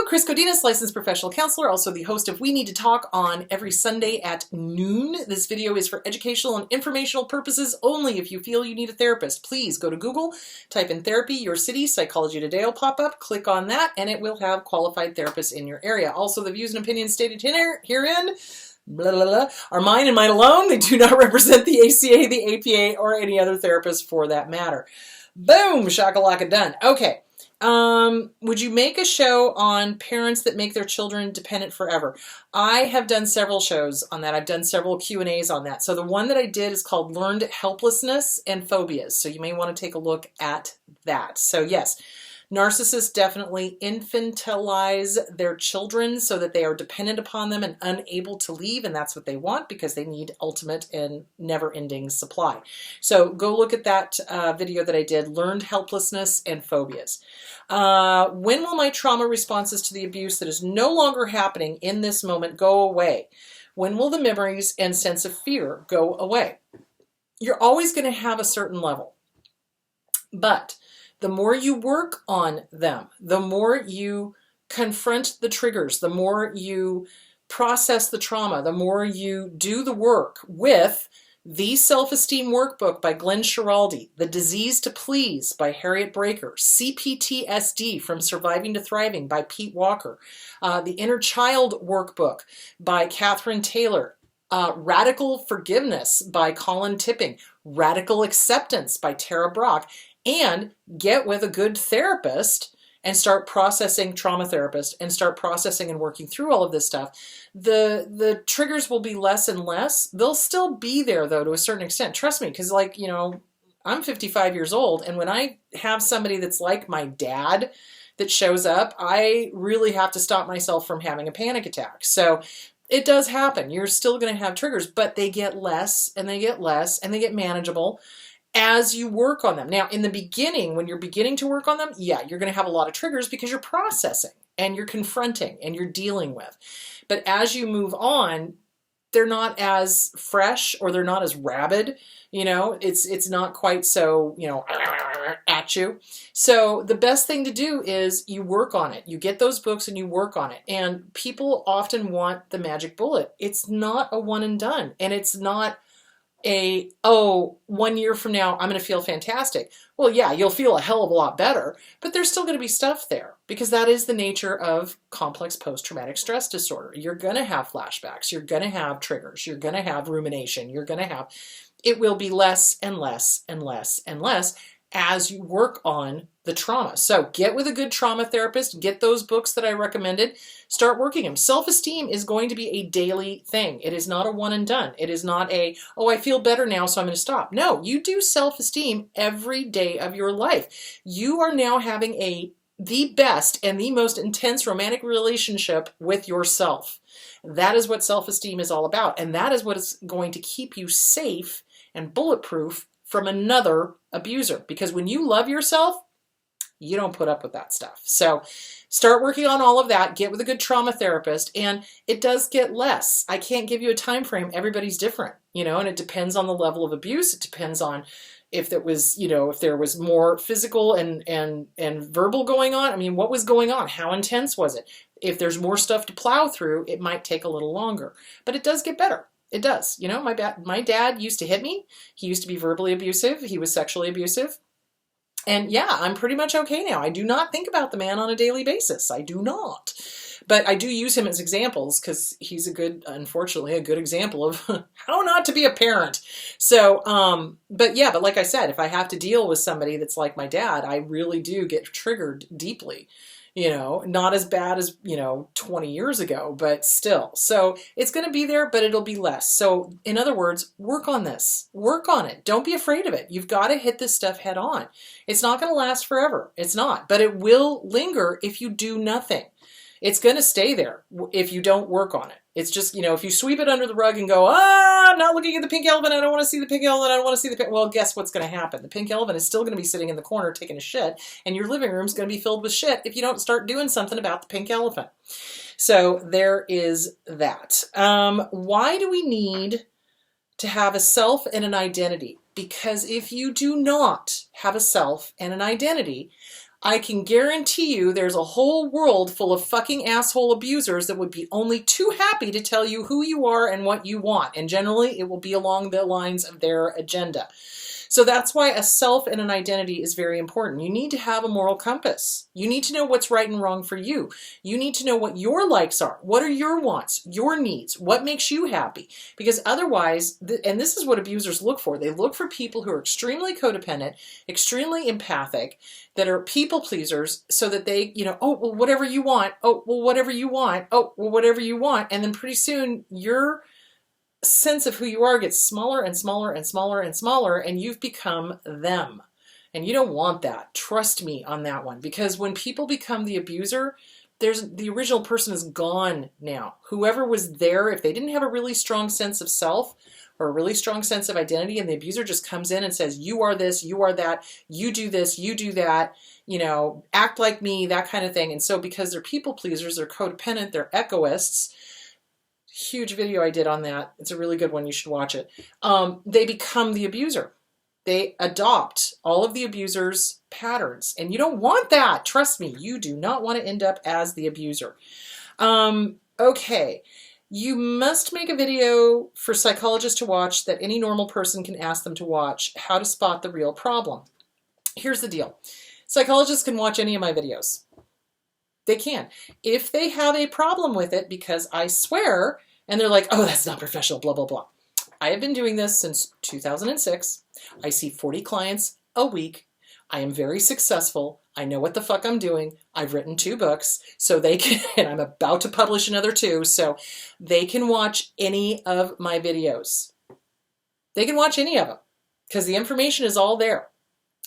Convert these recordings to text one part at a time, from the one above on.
Chris Godinez, licensed professional counselor, also the host of We Need to Talk on every Sunday at noon. This video is for educational and informational purposes only. If you feel you need a therapist, please go to Google, type in therapy, your city, Psychology Today will pop up, click on that, and it will have qualified therapists in your area. Also, the views and opinions stated herein blah, blah, blah, are mine and mine alone. They do not represent the ACA, the APA, or any other therapist for that matter. Boom, shakalaka done. Okay. Would you make a show on parents that make their children dependent forever? I have done several shows on that. I've done several Q&As on that. So the one that I did is called Learned Helplessness and Phobias. So you may want to take a look at that. So yes, narcissists definitely infantilize their children so that they are dependent upon them and unable to leave, and that's what they want because they need ultimate and never-ending supply. So go look at that video that I did, Learned Helplessness and Phobias. When will my trauma responses to the abuse that is no longer happening in this moment go away? When will the memories and sense of fear go away? You're always going to have a certain level, but the more you work on them, the more you confront the triggers, the more you process the trauma, the more you do the work with the Self-Esteem Workbook by Glenn Schiraldi, The Disease to Please by Harriet Breaker, CPTSD From Surviving to Thriving by Pete Walker, the Inner Child Workbook by Catherine Taylor, Radical Forgiveness by Colin Tipping, Radical Acceptance by Tara Brach, and get with a good therapist and start processing, trauma therapist, and start processing and working through all of this stuff. The triggers will be less and less. They'll still be there, though, to a certain extent. Trust me, because, like, you know, I'm 55 years old, and when I have somebody that's like my dad that shows up, I really have to stop myself from having a panic attack. So it does happen. You're still going to have triggers, but they get less, and they get less, and they get manageable as you work on them. Now, in the beginning, when you're beginning to work on them, yeah, you're going to have a lot of triggers because you're processing and you're confronting and you're dealing with. But as you move on, they're not as fresh or they're not as rabid. You know, it's not quite so, you know, at you. So the best thing to do is you work on it. You get those books and you work on it. And people often want the magic bullet. It's not a one and done. And it's not a, oh, 1 year from now, I'm going to feel fantastic. Well, yeah, you'll feel a hell of a lot better, but there's still going to be stuff there because that is the nature of complex post-traumatic stress disorder. You're going to have flashbacks. You're going to have triggers. You're going to have rumination. You're going to have, it will be less and less and less and less as you work on the trauma. So get with a good trauma therapist, get those books that I recommended, start working them. Self-esteem is going to be a daily thing. It is not a one and done. It is not a, oh, I feel better now, so I'm going to stop. No, you do self-esteem every day of your life. You are now having the best and the most intense romantic relationship with yourself. That is what self-esteem is all about. And that is what is going to keep you safe and bulletproof from another abuser. Because when you love yourself, you don't put up with that stuff. So start working on all of that. Get with a good trauma therapist. And it does get less. I can't give you a time frame. Everybody's different, you know, and it depends on the level of abuse. It depends on if there was, you know, if there was more physical and verbal going on. I mean, what was going on? How intense was it? If there's more stuff to plow through, it might take a little longer. But it does get better. It does. You know, my dad used to hit me. He used to be verbally abusive. He was sexually abusive. And yeah, I'm pretty much okay now. I do not think about the man on a daily basis. I do not. But I do use him as examples because he's unfortunately, a good example of how not to be a parent. So, but like I said, if I have to deal with somebody that's like my dad, I really do get triggered deeply. You know, not as bad as, 20 years ago, but still. So it's going to be there, but it'll be less. So in other words, work on this. Work on it. Don't be afraid of it. You've got to hit this stuff head on. It's not going to last forever. It's not. But it will linger if you do nothing. It's going to stay there if you don't work on it. It's just, if you sweep it under the rug and go, I'm not looking at the pink elephant. I don't want to see the pink elephant. I don't want to see the pink. Well, guess what's going to happen? The pink elephant is still going to be sitting in the corner taking a shit, and your living room is going to be filled with shit if you don't start doing something about the pink elephant. So there is that. Why do we need to have a self and an identity? Because if you do not have a self and an identity, I can guarantee you there's a whole world full of fucking asshole abusers that would be only too happy to tell you who you are and what you want. And generally, it will be along the lines of their agenda. So that's why a self and an identity is very important. You need to have a moral compass. You need to know what's right and wrong for you. You need to know what your likes are. What are your wants, your needs? What makes you happy? Because otherwise, and this is what abusers look for. They look for people who are extremely codependent, extremely empathic, that are people pleasers, so that they, oh, well, whatever you want. Oh, well, whatever you want. Oh, well, whatever you want. And then pretty soon you're sense of who you are gets smaller and smaller and smaller and smaller, and you've become them. And you don't want that. Trust me on that one. Because when people become the abuser, the original person is gone now. Whoever was there, if they didn't have a really strong sense of self or a really strong sense of identity, and the abuser just comes in and says, you are this, you are that, you do this, you do that, act like me, that kind of thing. And so because they're people pleasers, they're codependent, they're egoists, huge video I did on that. It's a really good one. You should watch it. They become the abuser. They adopt all of the abuser's patterns. And you don't want that. Trust me, you do not want to end up as the abuser. Okay. You must make a video for psychologists to watch that any normal person can ask them to watch, how to spot the real problem. Here's the deal. Psychologists can watch any of my videos. They can. If they have a problem with it, because I swear, and they're like, oh, that's not professional, blah, blah, blah. I have been doing this since 2006. I see 40 clients a week. I am very successful. I know what the fuck I'm doing. I've written 2 books, so they can, and I'm about to publish another 2, so they can watch any of my videos. They can watch any of them, because the information is all there.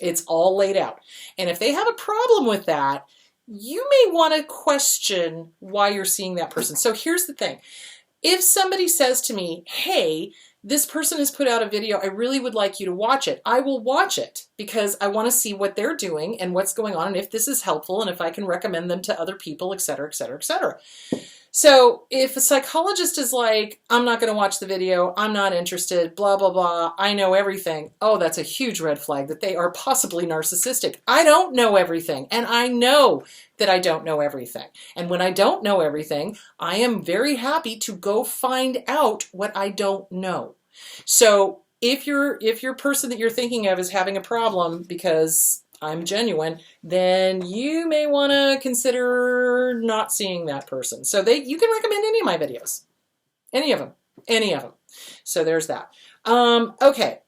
It's all laid out. And if they have a problem with that, you may want to question why you're seeing that person. So here's the thing. If somebody says to me, hey, this person has put out a video, I really would like you to watch it. I will watch it because I want to see what they're doing and what's going on and if this is helpful and if I can recommend them to other people, et cetera, et cetera, et cetera. So if a psychologist is like, I'm not going to watch the video, I'm not interested, blah, blah, blah, I know everything. Oh, that's a huge red flag that they are possibly narcissistic. I don't know everything, and I know that I don't know everything. And when I don't know everything, I am very happy to go find out what I don't know. So if your person that you're thinking of is having a problem because I'm genuine, then you may want to consider not seeing that person. So you can recommend any of my videos. Any of them. So there's that. Okay.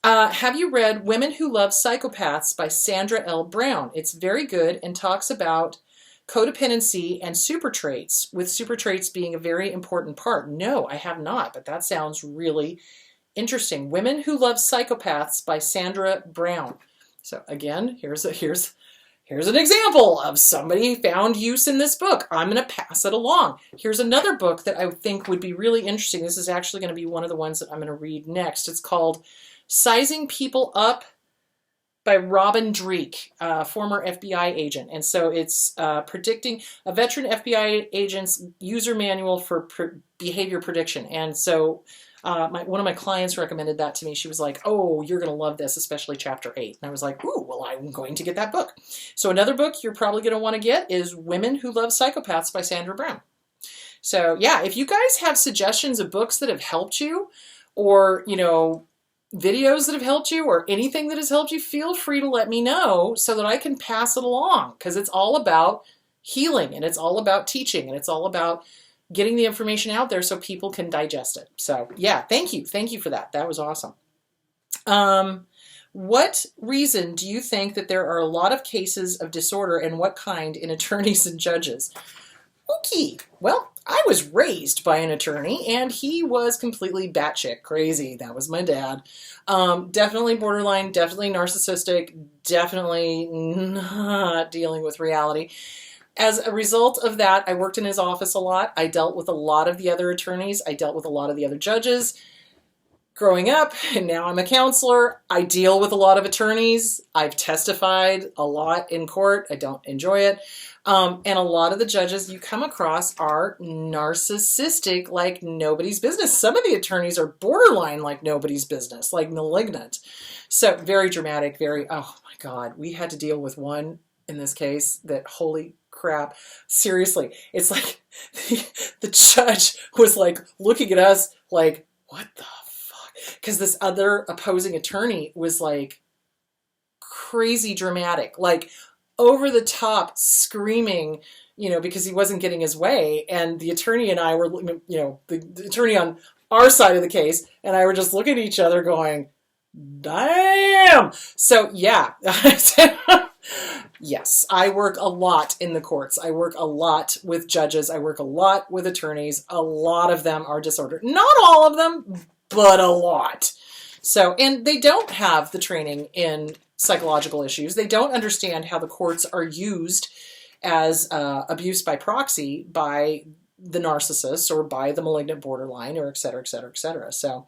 Have you read Women Who Love Psychopaths by Sandra L. Brown? It's very good and talks about codependency and super traits, with super traits being a very important part. No, I have not, but that sounds really interesting. Women Who Love Psychopaths by Sandra Brown. So again, here's an example of somebody found use in this book. I'm going to pass it along. Here's another book that I think would be really interesting. This is actually going to be one of the ones that I'm going to read next. It's called Sizing People Up by Robin Dreeke, former FBI agent. And so it's predicting a veteran FBI agent's user manual for behavior prediction. And so one of my clients recommended that to me. She was like, oh, you're going to love this, especially chapter 8. And I was like, ooh, well, I'm going to get that book. So another book you're probably going to want to get is Women Who Love Psychopaths by Sandra Brown. So yeah, if you guys have suggestions of books that have helped you, or, videos that have helped you, or anything that has helped you, feel free to let me know so that I can pass it along, because it's all about healing, and it's all about teaching, and it's all about getting the information out there so people can digest it. So yeah, thank you. Thank you for that. That was awesome. What reason do you think that there are a lot of cases of disorder, and what kind, in attorneys and judges? Okay, well, I was raised by an attorney, and he was completely batshit crazy. That was my dad. Definitely borderline, definitely narcissistic, definitely not dealing with reality. As a result of that, I worked in his office a lot. I dealt with a lot of the other attorneys. I dealt with a lot of the other judges. Growing up, and now I'm a counselor, I deal with a lot of attorneys. I've testified a lot in court. I don't enjoy it. And a lot of the judges you come across are narcissistic like nobody's business. Some of the attorneys are borderline like nobody's business, like malignant. So very dramatic, oh my God. We had to deal with one in this case that, holy crap, seriously, it's like the judge was like looking at us like, what the fuck? Because this other opposing attorney was like crazy dramatic, like over the top screaming, because he wasn't getting his way. And the attorney and I were, the attorney on our side of the case and I were just looking at each other going, damn. So yeah. Yes, I work a lot in the courts. I work a lot with judges. I work a lot with attorneys. A lot of them are disordered. Not all of them, but a lot. So, and they don't have the training in psychological issues. They don't understand how the courts are used as abuse by proxy by the narcissist or by the malignant borderline or et cetera, et cetera, et cetera. So,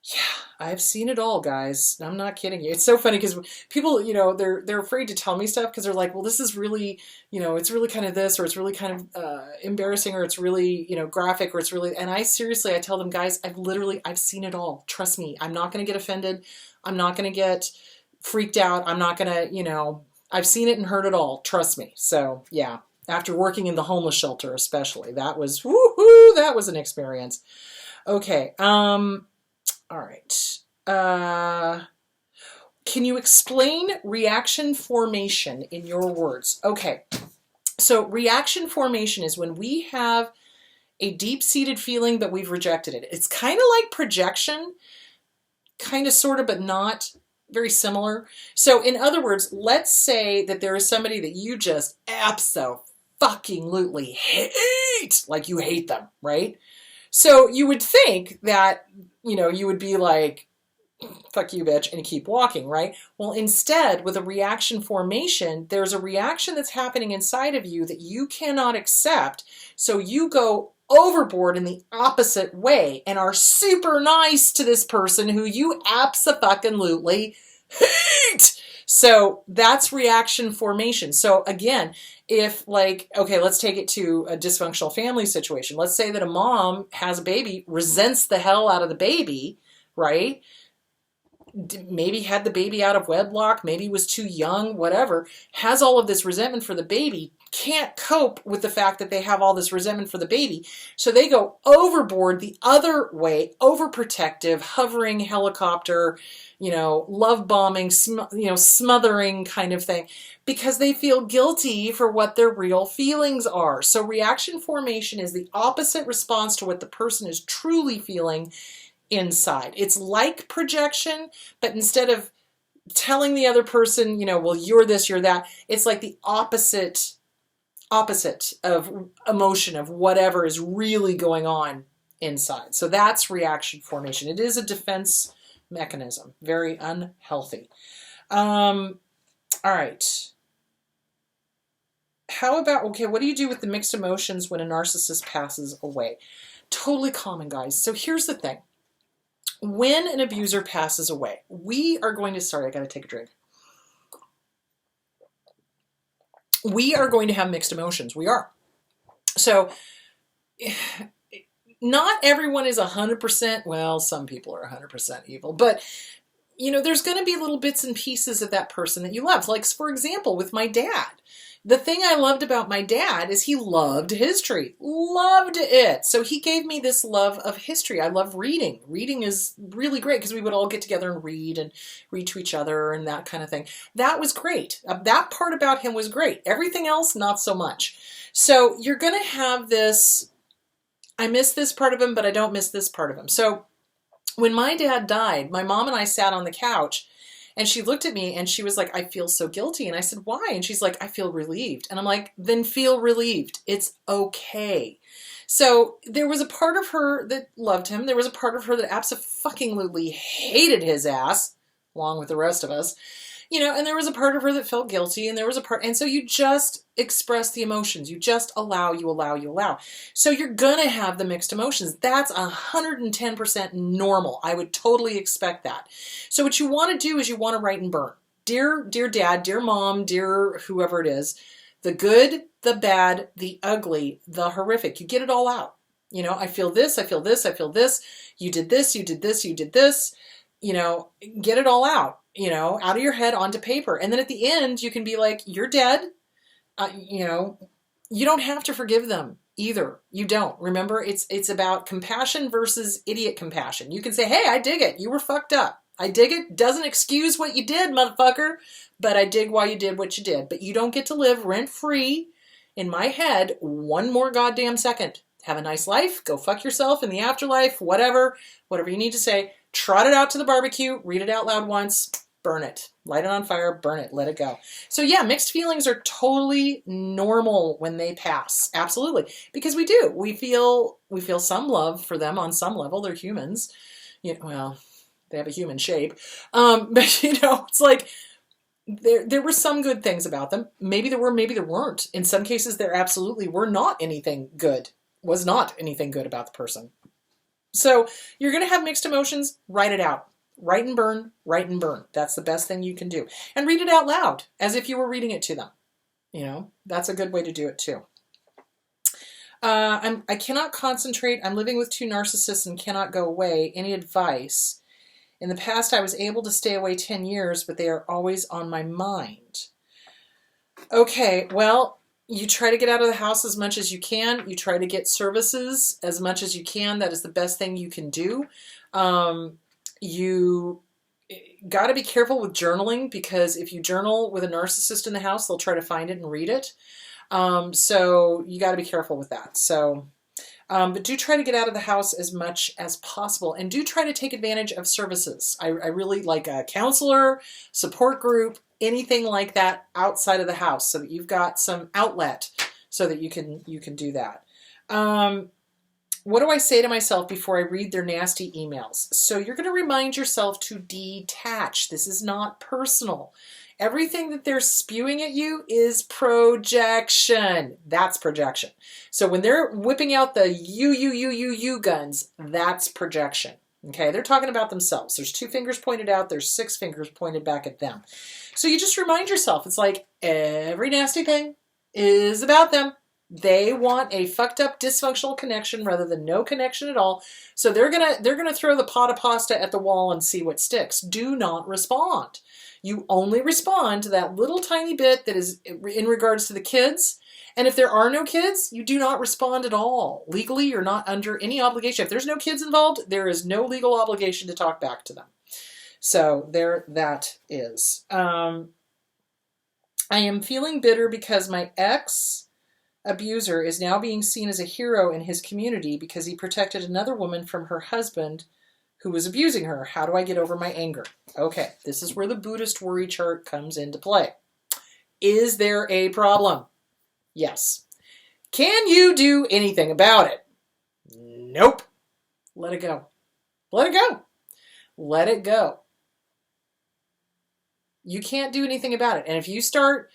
yeah, I've seen it all, guys. I'm not kidding you. It's so funny because people, they're afraid to tell me stuff because they're like, well, this is really, it's really kind of this, or it's really kind of embarrassing, or it's really, graphic, or it's really, and I tell them, guys, I've seen it all. Trust me. I'm not going to get offended. I'm not going to get freaked out. I'm not going to, I've seen it and heard it all. Trust me. So yeah, after working in the homeless shelter, especially, that was, woohoo, that was an experience. Okay. All right. Can you explain reaction formation in your words? Okay. So reaction formation is when we have a deep-seated feeling, but we've rejected it. It's kind of like projection, kind of, sort of, but not very similar. So in other words, let's say that there is somebody that you just abso-fucking-lutely hate, like you hate them, right? So you would think that, you would be like, fuck you, bitch, and keep walking, right? Well, instead, with a reaction formation, there's a reaction that's happening inside of you that you cannot accept. So you go overboard in the opposite way and are super nice to this person who you abso-fucking-lutely hate. So that's reaction formation. So again, if okay, let's take it to a dysfunctional family situation. Let's say that a mom has a baby, resents the hell out of the baby, right? Maybe had the baby out of wedlock, maybe was too young, whatever, has all of this resentment for the baby, can't cope with the fact that they have all this resentment for the baby. So they go overboard the other way, overprotective, hovering helicopter, love bombing, smothering kind of thing, because they feel guilty for what their real feelings are. So reaction formation is the opposite response to what the person is truly feeling inside. It's like projection, but instead of telling the other person, well, you're this, you're that, it's like the opposite of emotion, of whatever is really going on inside. So that's reaction formation. It is a defense mechanism. Very unhealthy. All right. How about, okay, what do you do with the mixed emotions when a narcissist passes away? Totally common, guys. So here's the thing. When an abuser passes away, we are going to, sorry, I got to take a drink. We are going to have mixed emotions. We are. So not everyone is 100%, well, some people are 100% evil, but there's going to be little bits and pieces of that person that you love. Like, for example, with my dad. The thing I loved about my dad is he loved history. Loved it. So he gave me this love of history. I love reading. Reading is really great because we would all get together and read to each other and that kind of thing. That was great. That part about him was great. Everything else, not so much. So you're going to have this, I miss this part of him, but I don't miss this part of him. So when my dad died, my mom and I sat on the couch and she looked at me and she was like, I feel so guilty. And I said, why? And she's like, I feel relieved. And I'm like, then feel relieved. It's okay. So there was a part of her that loved him. There was a part of her that abso-fucking-lutely hated his ass, along with the rest of us. And there was a part of her that felt guilty, and there was a part, and so you just express the emotions. You just allow, you allow, you allow. So you're gonna have the mixed emotions. That's 110% normal. I would totally expect that. So what you want to do is you want to write and burn. Dear dad, dear mom, dear whoever it is, the good, the bad, the ugly, the horrific. You get it all out. I feel this, I feel this, I feel this. You did this, you did this, you did this. Get it all out. out of your head onto paper. And then at the end, you can be like, you're dead. You don't have to forgive them either. You don't. Remember, it's about compassion versus idiot compassion. You can say, hey, I dig it. You were fucked up. I dig it. Doesn't excuse what you did, motherfucker, but I dig why you did what you did. But you don't get to live rent-free in my head one more goddamn second. Have a nice life. Go fuck yourself in the afterlife, whatever you need to say. Trot it out to the barbecue. Read it out loud once. Burn it. Light it on fire. Burn it. Let it go. So yeah, mixed feelings are totally normal when they pass. Absolutely. Because we do. We feel some love for them on some level. They're humans. Well, they have a human shape. But it's like there were some good things about them. Maybe there were, maybe there weren't. In some cases, there absolutely were not anything good. Was not anything good about the person. So you're going to have mixed emotions. Write it out. Write and burn. Write and burn. That's the best thing you can do. And read it out loud as if you were reading it to them. That's a good way to do it too. I cannot concentrate. I'm living with 2 narcissists and cannot go away. Any advice? In the past, I was able to stay away 10 years, but they are always on my mind. Okay, well, you try to get out of the house as much as you can. You try to get services as much as you can. That is the best thing you can do. You got to be careful with journaling, because if you journal with a narcissist in the house, they'll try to find it and read it. So you got to be careful with that. So, but do try to get out of the house as much as possible, and do try to take advantage of services. I really like a counselor, support group, anything like that outside of the house, so that you've got some outlet so that you can do that. What do I say to myself before I read their nasty emails? So you're going to remind yourself to detach. This is not personal. Everything that they're spewing at you is projection. That's projection. So when they're whipping out the you guns, that's projection. Okay, they're talking about themselves. There's 2 fingers pointed out. There's 6 fingers pointed back at them. So you just remind yourself, it's like every nasty thing is about them. They want a fucked up dysfunctional connection rather than no connection at all. So they're gonna throw the pot of pasta at the wall and see what sticks. Do not respond. You only respond to that little tiny bit that is in regards to the kids. And if there are no kids, you do not respond at all. Legally, you're not under any obligation. If there's no kids involved, there is no legal obligation to talk back to them. So there that is. I am feeling bitter because my ex-abuser is now being seen as a hero in his community because he protected another woman from her husband who was abusing her. How do I get over my anger? Okay, this is where the Buddhist worry chart comes into play. Is there a problem? Yes. Can you do anything about it? Nope. Let it go. Let it go. Let it go. You can't do anything about it. And if you start,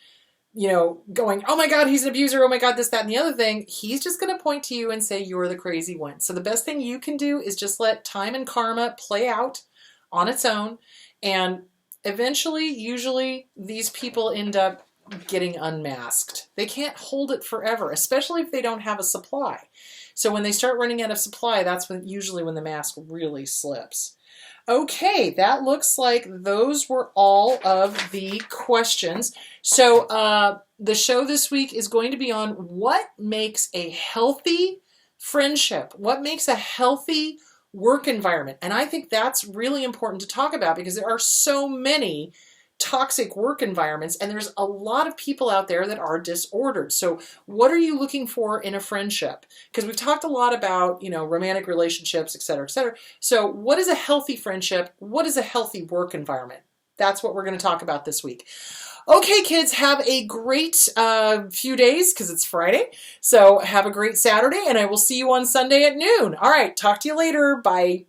going, oh my God, he's an abuser. Oh my God, this, that, and the other thing, he's just going to point to you and say, you're the crazy one. So the best thing you can do is just let time and karma play out on its own. And eventually, usually, these people end up getting unmasked. They can't hold it forever, especially if they don't have a supply. So when they start running out of supply, that's usually when the mask really slips. Okay, that looks like those were all of the questions. So the show this week is going to be on what makes a healthy friendship, what makes a healthy work environment. And I think that's really important to talk about because there are so many toxic work environments, and there's a lot of people out there that are disordered. So what are you looking for in a friendship? Because we've talked a lot about, romantic relationships, et cetera, et cetera. So what is a healthy friendship? What is a healthy work environment? That's what we're going to talk about this week. Okay, kids, have a great few days because it's Friday. So have a great Saturday, and I will see you on Sunday at noon. All right, talk to you later. Bye.